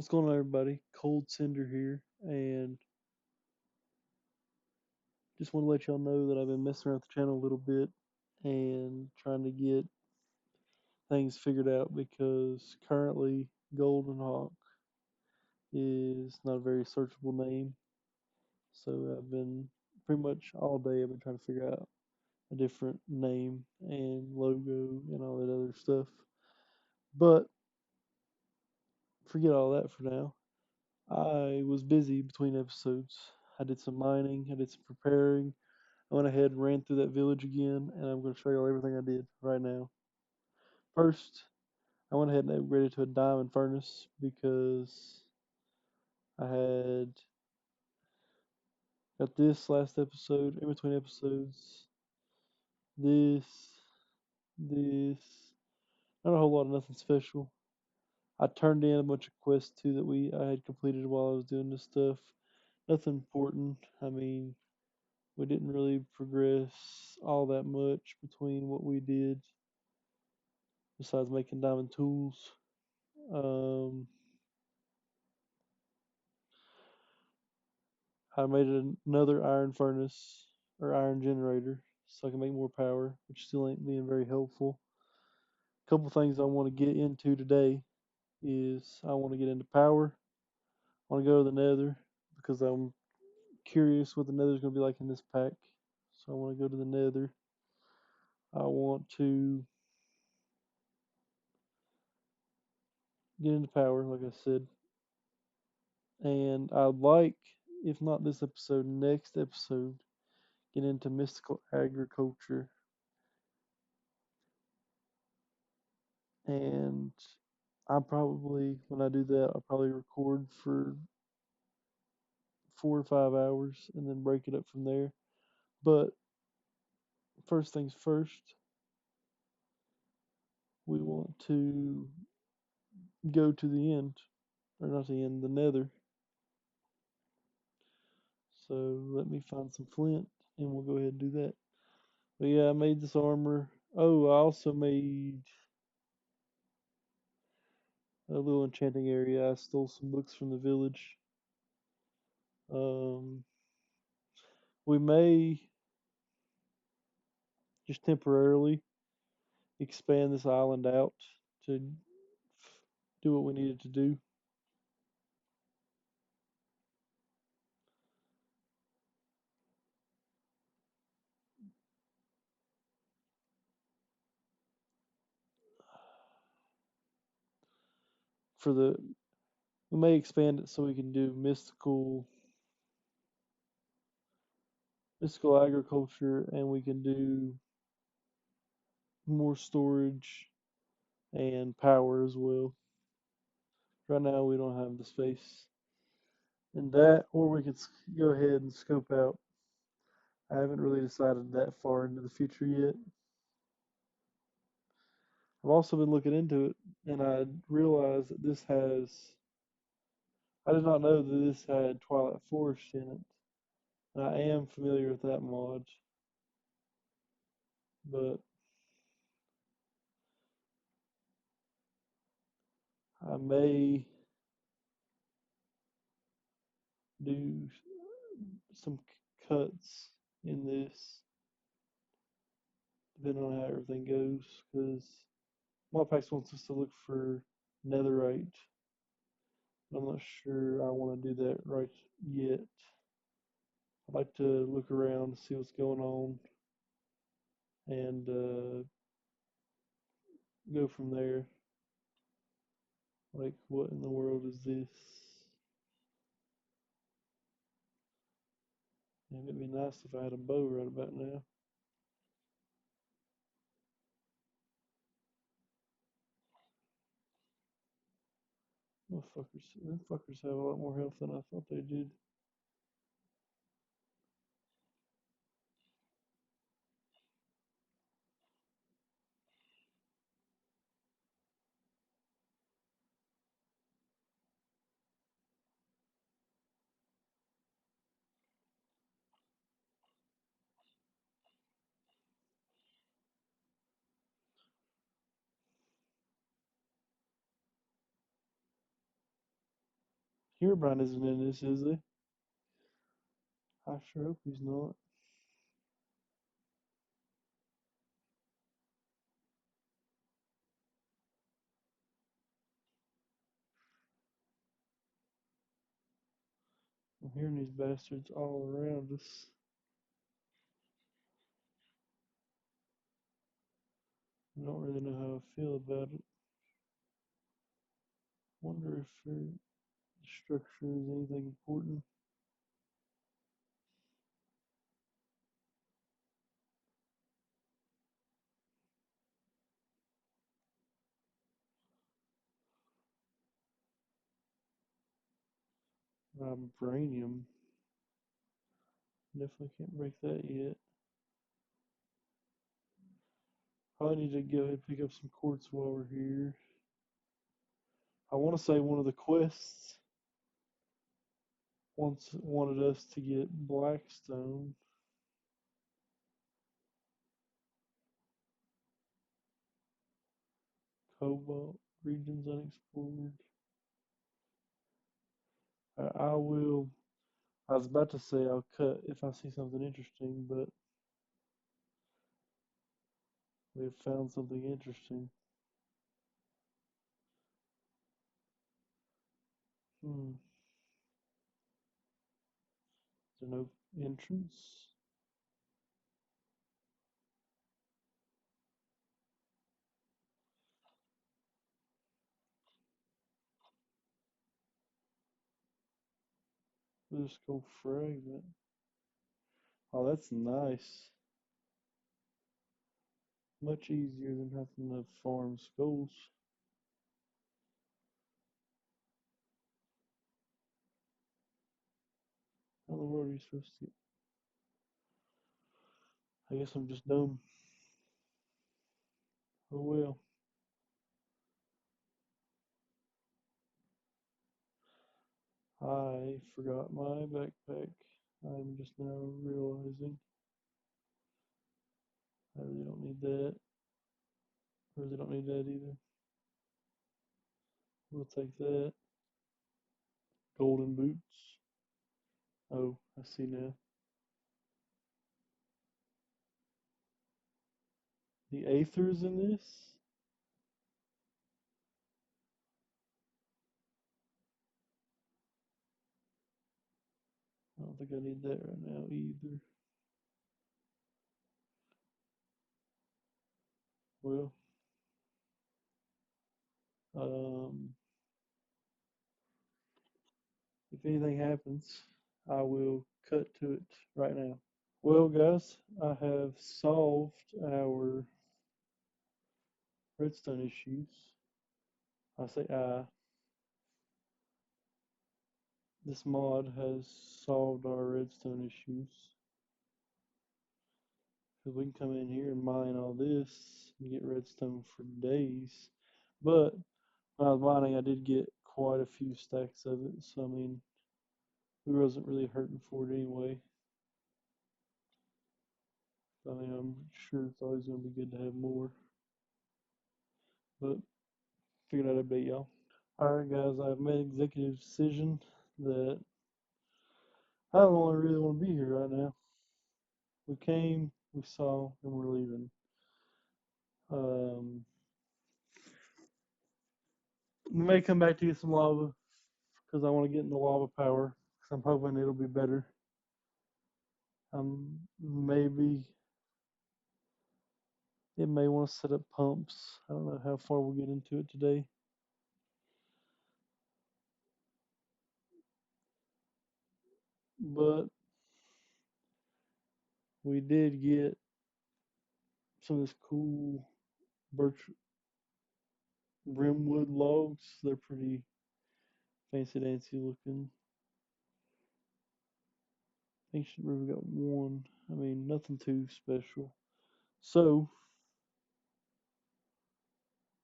What's going on, everybody? Cold Cinder here, and just want to let y'all know that I've been messing around with the channel a little bit and trying to get things figured out because currently Golden Hawk is not a very searchable name. So I've been pretty much all day I've been trying to figure out a different name and logo and all that other stuff. But forget all that for now. I was busy between episodes. I did some mining, I did some preparing. I went ahead and ran through that village again, and I'm going to show you everything I did right now. First, I went ahead and upgraded to a diamond furnace because I had got this last episode, in between episodes, this, this, not a whole lot of nothing special. I turned in a bunch of quests too that I had completed while I was doing this stuff. Nothing important. I mean, we didn't really progress all that much between what we did besides making diamond tools. Um, I made another iron furnace or iron generator so I can make more power, which still ain't being very helpful. A couple things I want to get into today is I want to get into power. I want to go to the Nether because I'm curious what the Nether is going to be like in this pack. So I want to go to the Nether. I want to get into power, like I said, and I'd like, if not this episode, next episode, get into mystical agriculture. And I probably, when I do that, I'll probably record for 4 or 5 hours and then break it up from there. But first things first, we want to go to the end, or not the end, the Nether. So let me find some flint and we'll go ahead and do that. But yeah, I made this armor. Oh, I also made a little enchanting area. I stole some books from the village. Um, we may just temporarily expand this island out to do what we needed to do. For the We may expand it so we can do mystical agriculture, and we can do more storage and power as well. Right now we don't have the space in that, or we could go ahead and scope out. I haven't really decided that far into the future yet. I've also been looking into it, and I realized that this has. I did not know that this had Twilight Forest in it. And I am familiar with that mod, but I may do some cuts in this, depending on how everything goes, because Modpacks wants us to look for netherite. I'm not sure I want to do that right yet. I'd like to look around, see what's going on, and go from there. Like, what in the world is this? And it'd be nice if I had a bow right about now. Them fuckers have a lot more health than I thought they did. Herobrine isn't in this, is he? I sure hope he's not. I'm hearing these bastards all around us. I don't really know how I feel about it. Wonder if the structure is anything important. Vibranium. Definitely can't break that yet. Probably need to go ahead and pick up some quartz while we're here. I want to say one of the quests wanted us to get blackstone. Cobalt regions unexplored. I will. I was about to say I'll cut if I see something interesting, but we've found something interesting. Hmm. Is there no entrance? Let's go fragment. Oh, that's nice. Much easier than having to farm skulls. How in the world are you supposed to? I guess I'm just dumb. Oh well. I forgot my backpack. I'm just now realizing I really don't need that. I really don't need that either. We'll take that. Golden boots. Oh, I see now. The Aether's in this? I don't think I need that right now either. Well, um, if anything happens, I will cut to it right now. Well, guys, I have solved our redstone issues. I say this mod has solved our redstone issues. Because we can come in here and mine all this and get redstone for days. But when I was mining, I did get quite a few stacks of it. So, I mean, we wasn't really hurting for it anyway. I mean, I'm sure it's always going to be good to have more. But figured I'd update y'all. Alright, guys, I've made an executive decision that I don't really want to be here right now. We came, we saw, and we're leaving. We may come back to get some lava because I want to get into lava power. Because I'm hoping it'll be better. Maybe it may want to set up pumps. I don't know how far we'll get into it today. But we did get some of this cool birch brimwood logs. They're pretty fancy dancy looking. Ancient River got one. I mean, nothing too special. So,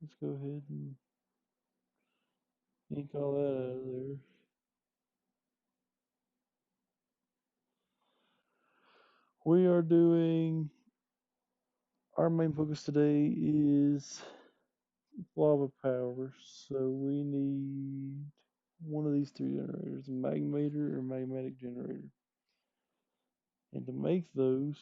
let's go ahead and ink all that out of there. We are doing, our main focus today is lava power. So we need one of these three generators, a magmator or magmatic generator. And to make those,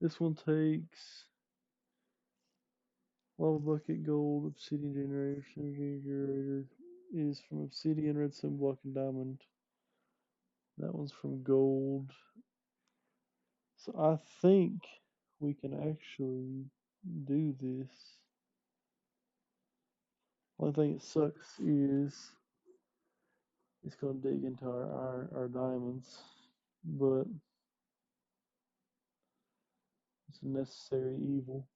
this one takes lava bucket, gold, obsidian generator, synergy generator is from obsidian, redstone block, and diamond. That one's from gold. So I think we can actually do this. Only thing that sucks is it's gonna dig into our diamonds, but it's a necessary evil.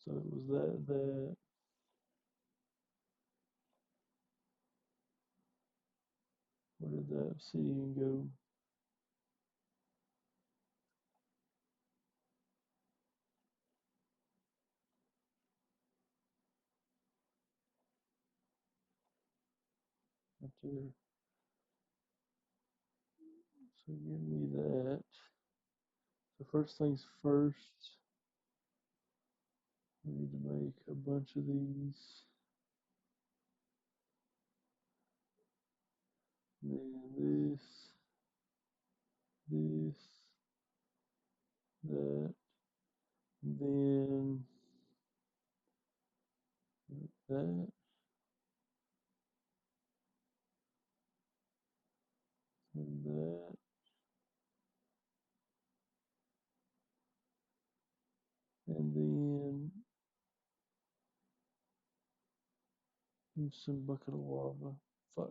So it was that. Where did that obsidian go? Right there. So give me that. So first things first, we need to make a bunch of these. Then this, that, then that, and that, and then some bucket of lava. Fuck.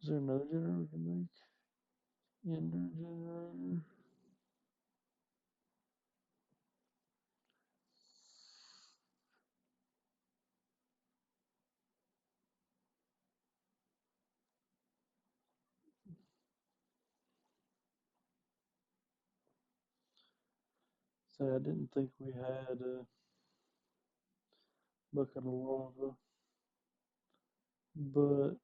Is there another generator we can make? Ender generator. Say, I didn't think we had a bucket of lava, but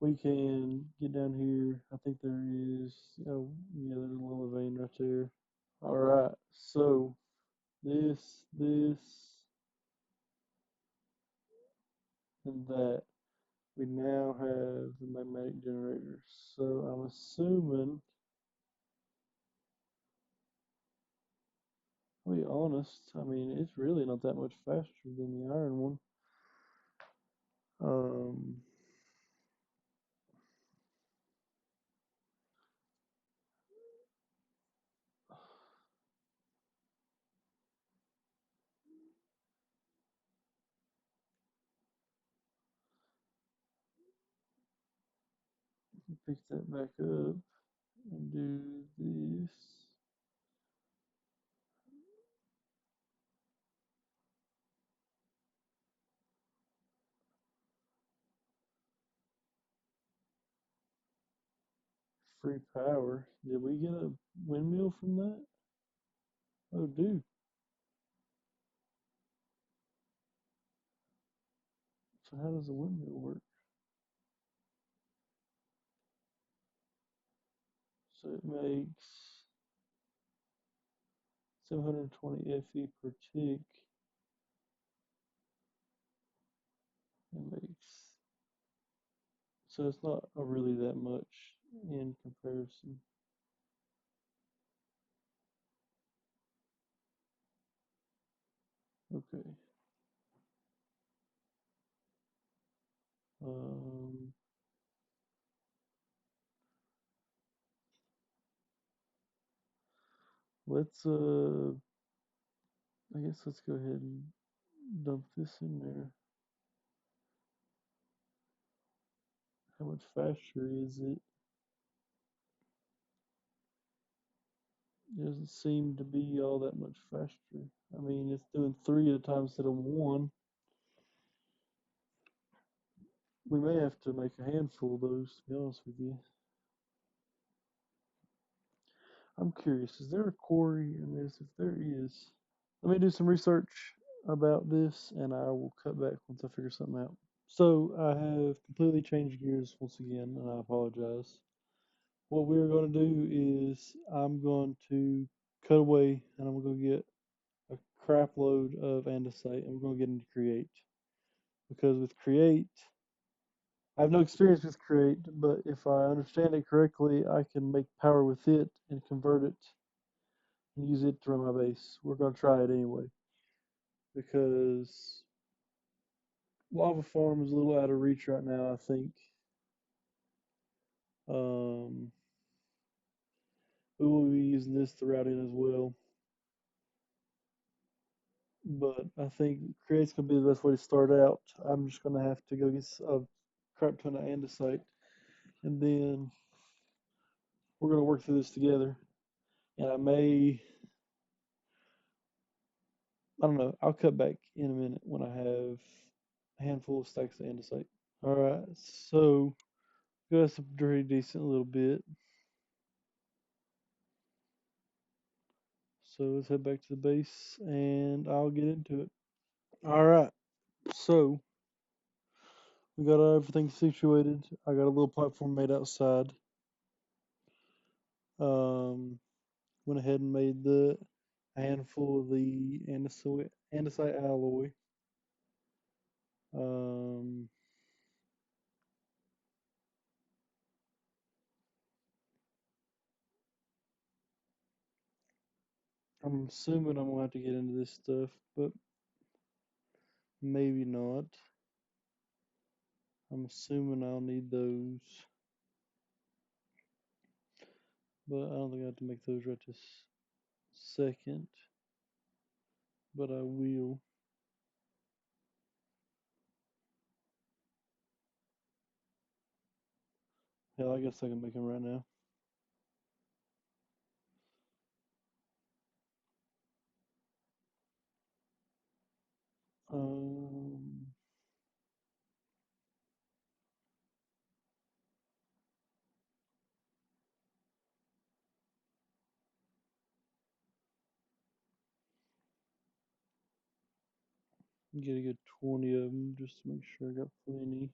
we can get down here. I think there is, oh, yeah, there's a little vein right there. All right, so this, and that. We now have the magnetic generator. So I'm assuming, to be honest, I mean, it's really not that much faster than the iron one. Um, Pick that back up and do this. Free power. Did we get a windmill from that? Oh, dude. So how does a windmill work? So it makes 720 FE per tick. It makes, so it's not really that much in comparison. Okay. Um, let's I guess let's go ahead and dump this in there. How much faster is it? It doesn't seem to be all that much faster. I mean, it's doing three at a time instead of one. We may have to make a handful of those, to be honest with you. I'm curious, is there a quarry in this? If there is, let me do some research about this and I will cut back once I figure something out. So I have completely changed gears once again and I apologize. What we're going to do is I'm going to cut away and I'm going to get a crap load of andesite and we're going to get into create. Because with create, I have no experience with create, but if I understand it correctly, I can make power with it and convert it and use it to run my base. We're going to try it anyway because lava farm is a little out of reach right now, I think. Um, we will be using this to route in as well, but I think create's going to be the best way to start out. I'm just going to have to go get a crap ton of andesite, and then we're going to work through this together. And I don't know, I'll cut back in a minute when I have a handful of stacks of andesite. All right, so got us a pretty decent little bit. So let's head back to the base and I'll get into it. All right, so we got everything situated. I got a little platform made outside. Um, went ahead and made the handful of the andesite alloy. Um, I'm assuming I'm gonna have to get into this stuff, but maybe not. I'm assuming I'll need those, but I don't think I have to make those right this second, but I will. Hell, I guess I can make them right now. Um, get a good 20 of them just to make sure I got plenty.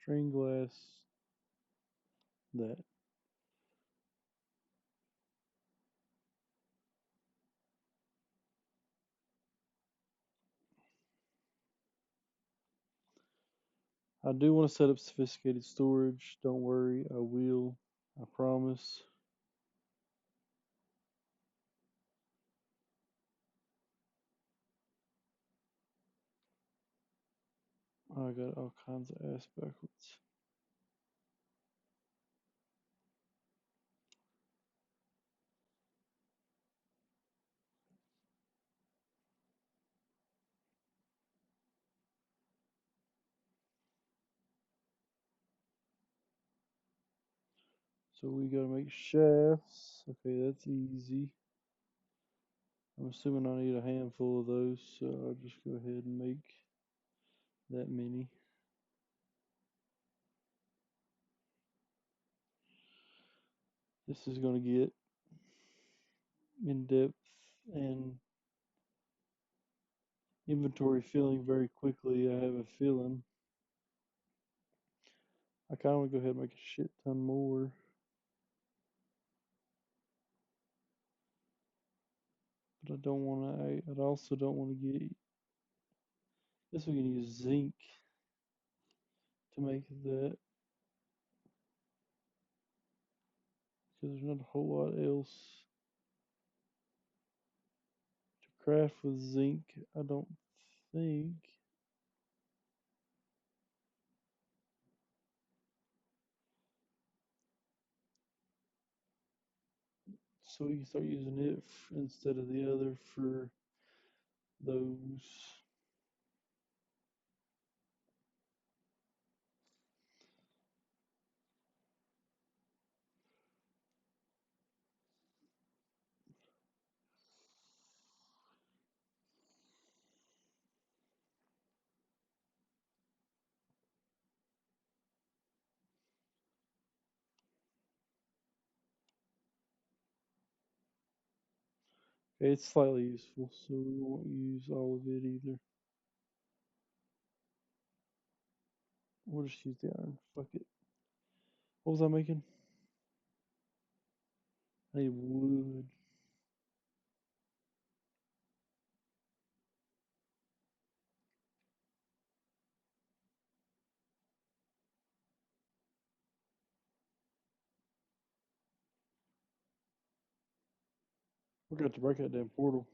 String glass, that. I do want to set up sophisticated storage. Don't worry, I will. I promise. I got all kinds of ass backwards. So we gotta make shafts. Okay, that's easy. I'm assuming I need a handful of those, so I'll just go ahead and make that many. This is gonna get in depth and inventory filling very quickly, I have a feeling. I kinda wanna go ahead and make a shit ton more. But I also don't wanna get, guess we can use zinc to make that, because there's not a whole lot else to craft with zinc, I don't think. So we can start using it instead of the other for those. It's slightly useful, so we won't use all of it either. We'll just use the iron. Fuck it. What was I making? I need wood. We got to break that damn portal.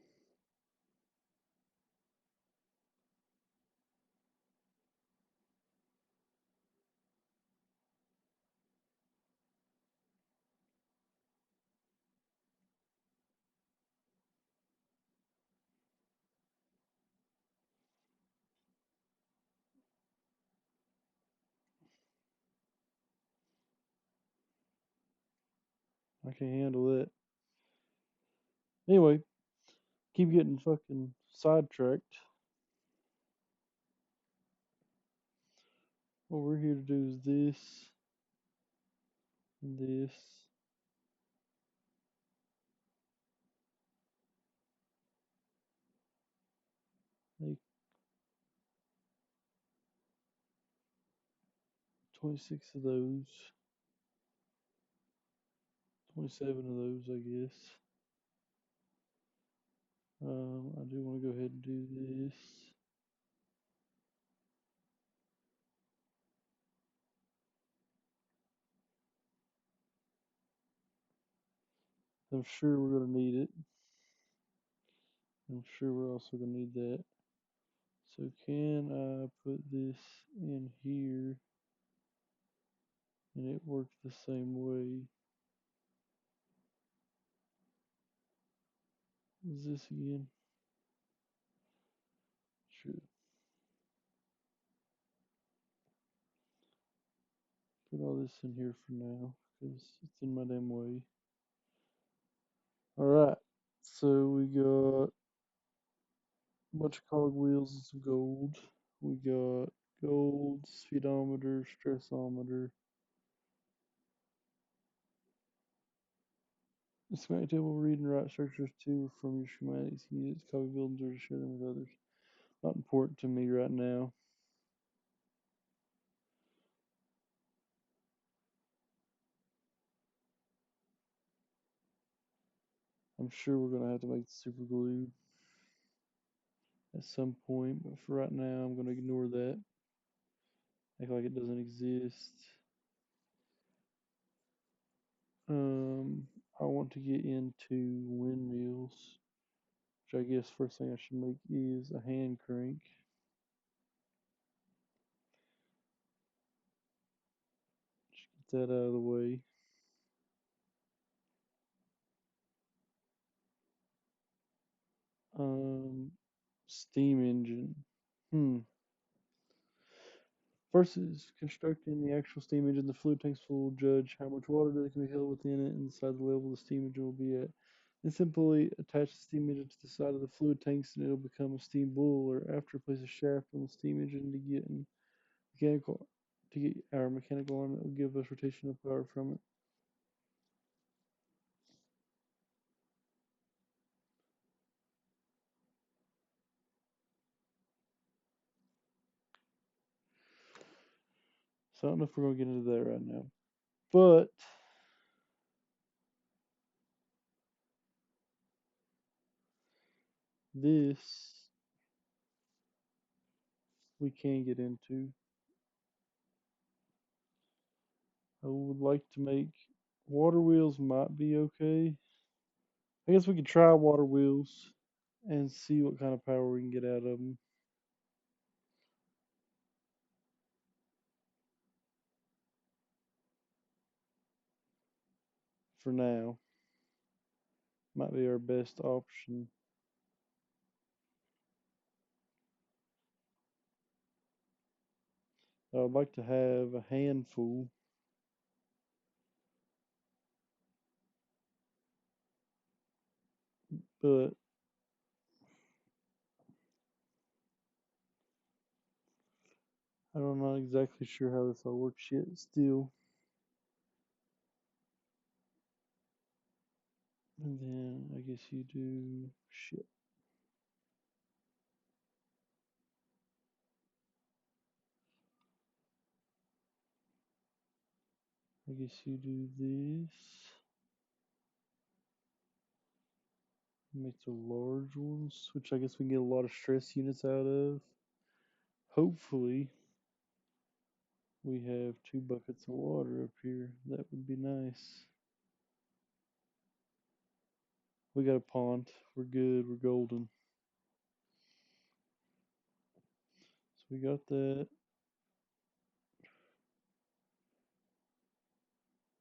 I can't handle that. Anyway, keep getting fucking sidetracked. What we're here to do is this and this. Make 26 of those. 27 of those, I guess. I do want to go ahead and do this. I'm sure we're going to need it. I'm sure we're also going to need that. So can I put this in here and it works the same way? Is this again? Sure. Put all this in here for now because it's in my damn way. Alright, so we got a bunch of cogwheels and some gold. We got gold, speedometer, stressometer. The schematic table will read and write structures to from your schematics. You can use copy buildings or to share them with others. Not important to me right now. I'm sure we're gonna have to make the super glue at some point, but for right now, I'm gonna ignore that. Act like it doesn't exist. I want to get into windmills, which I guess first thing I should make is a hand crank. Just get that out of the way. Steam engine. Hmm. First is constructing the actual steam engine. The fluid tanks will judge how much water that can be held within it and decide the level the steam engine will be at. And simply attach the steam engine to the side of the fluid tanks and it'll become a steam boiler. After place a shaft on the steam engine to get our mechanical arm that will give us rotational power from it. So I don't know if we're gonna get into that right now. But this we can get into. I would like to make water wheels might be okay. I guess we could try water wheels and see what kind of power we can get out of them for now. Might be our best option. I would like to have a handful, but I'm not exactly sure how this all works yet still. And then I guess you do shit. I guess you do this. Make the large ones, which I guess we can get a lot of stress units out of. Hopefully, we have 2 buckets of water up here. That would be nice. We got a pond. We're good. We're golden. So we got that.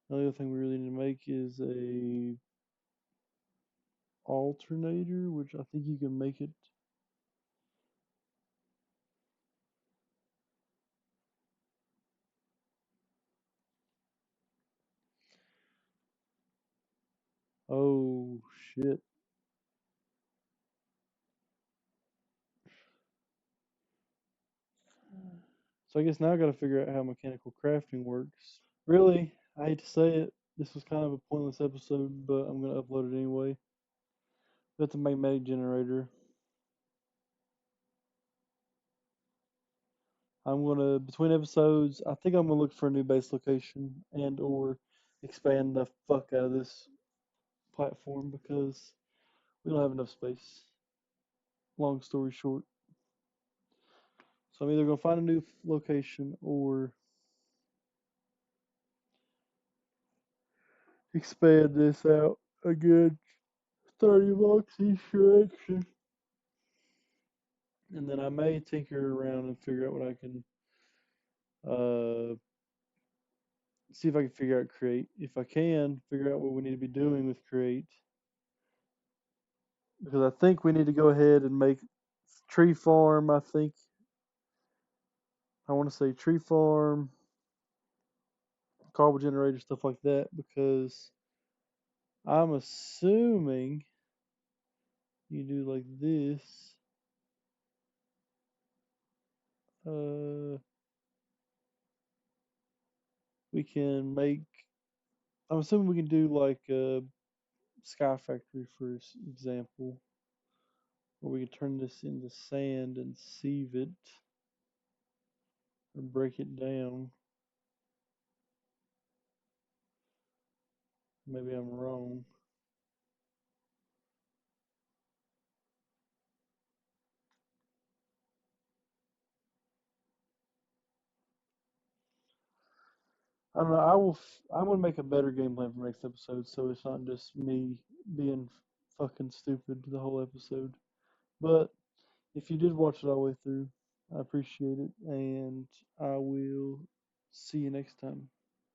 The other thing we really need to make is a alternator, which I think you can make it. Oh shit. So I guess now I gotta figure out how mechanical crafting works. Really, I hate to say it, this was kind of a pointless episode, but I'm gonna upload it anyway. That's a magnetic generator. I'm gonna between episodes, I think I'm gonna look for a new base location and or expand the fuck out of this platform because we don't have enough space. Long story short. So I'm either gonna find a new location or expand this out again. 30 bucks each direction. And then I may tinker around and figure out what I can see if I can figure out create. If I can, figure out what we need to be doing with create. Because I think we need to go ahead and make tree farm, I think. I want to say tree farm, cobble generator, stuff like that, because I'm assuming you do like this. Uh, we can make. I'm assuming we can do like a sky factory for example, where we can turn this into sand and sieve it or break it down. Maybe I'm wrong. I don't know. I'm gonna make a better game plan for next episode, so it's not just me being fucking stupid the whole episode. But if you did watch it all the way through, I appreciate it, and I will see you next time.